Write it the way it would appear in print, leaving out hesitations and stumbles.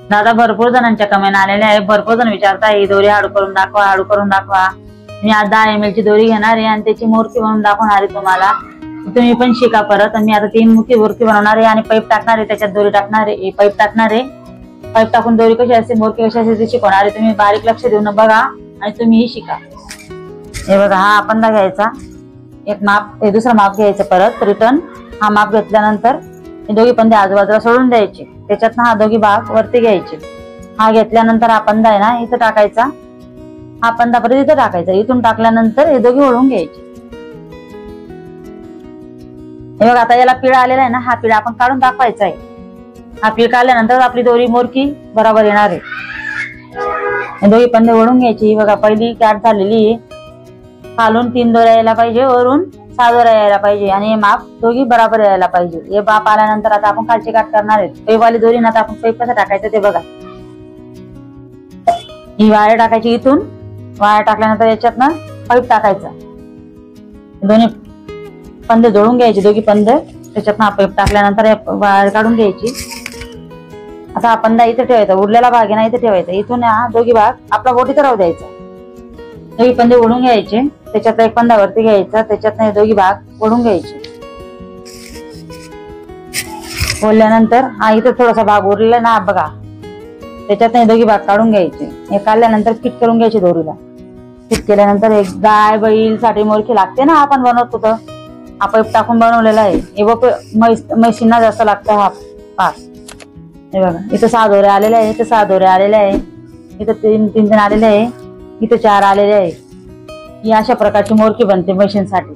दादा भरपूर जणांच्या कमेंट आलेल्या आहे, भरपूर जण विचारताय ही दोरी हाडू करून दाखवा, हाडू करून दाखवा। मी आज 10 ml ची दोरी घेणार आहे आणि त्याची मूर्ती बनवून दाखवणार आहे तुम्हाला। तुम्ही पण शिका परत। मी आता 3 मुखी मूर्ती बनवणार आहे आणि पाईप टाकणार आहे, त्याच्यात दोरी टाकणार आहे, पाईप टाकणार आहे। पाईप टाकून दोरी कशी असते, मूर्ती कशी असते ते शिकवणार आहे। तुम्ही बारीक लक्ष देऊन बघा आणि तुम्हीही शिका। हे बघा, हा आपंदा घ्यायचा, एक माप, हे दुसरा माप घ्यायचं परत रिटर्न। हा माप घेतल्यानंतर हे दोघी पंधे आजूबाजूला सोडून द्यायचे, त्याच्यात हा दोघी भाग वरती घ्यायचे। हा घेतल्यानंतर हा पंधा आहे ना इथं टाकायचा, हा पंधा परत इथं टाकायचा। इथून टाकल्यानंतर हे दोघी ओढून घ्यायचे। हे बघा, आता याला पिळा आलेला आहे ना, हा पिळा आपण काढून दाखवायचा आहे। हा पिळ काढल्यानंतर आपली दोरी मोरकी बरोबर येणार आहे। हे दोघी पंधे ओढून घ्यायची। ही बघा, पहिली कॅट झालेली आहे। खालून 3 दोऱ्या यायला पाहिजे, वरून 6 दोऱ्या यायला पाहिजे आणि हे माप दोघी बरोबर यायला पाहिजे। हे माप आल्यानंतर आता आपण खालची काट करणार आहे। पैपवाली दोरी ना, आता आपण पैप कसं टाकायचं ते बघा। ही वायर टाकायची, इथून वायर टाकल्यानंतर याच्यात ना पाईप टाकायचा। दोन्ही पंधे जोडून घ्यायचे, दोघी पंधे, त्याच्यात ना पाईप टाकल्यानंतर वायर काढून घ्यायची। आता हा पंधा इथे ठेवायचा, उरलेला भाग आहे ना इथे ठेवायचा। इथून हा दोघी भाग आपला बोट इथे राहू द्यायचा। दोघी पंधे ओढून घ्यायचे, त्याच्यात एक पंधा वरती घ्यायचा, त्याच्यात हे दोघी भाग ओढून घ्यायचे। ओढल्यानंतर हा इथे थोडासा भाग उरलेला ना बघा, त्याच्यात हे दोघी भाग काढून घ्यायचे। हे काढल्यानंतर फिट करून घ्यायची दोरीला। फिट केल्यानंतर एक गाय बैल साठी मोरकी लागते ना, आपण बनवतो तर हा पाईप टाकून बनवलेला आहे। हे बघ, म्हशींना जास्त लागतं हा पाक। हे बघा, इथं 6 दोऱ्या आलेल्या आहे, इथं 6 दोऱ्या आलेल्या आहे, इथं 3 आलेले आहे, इथं 4 आलेले आहे। ही अशा प्रकारची मोरकी बनते म्हशींसाठी।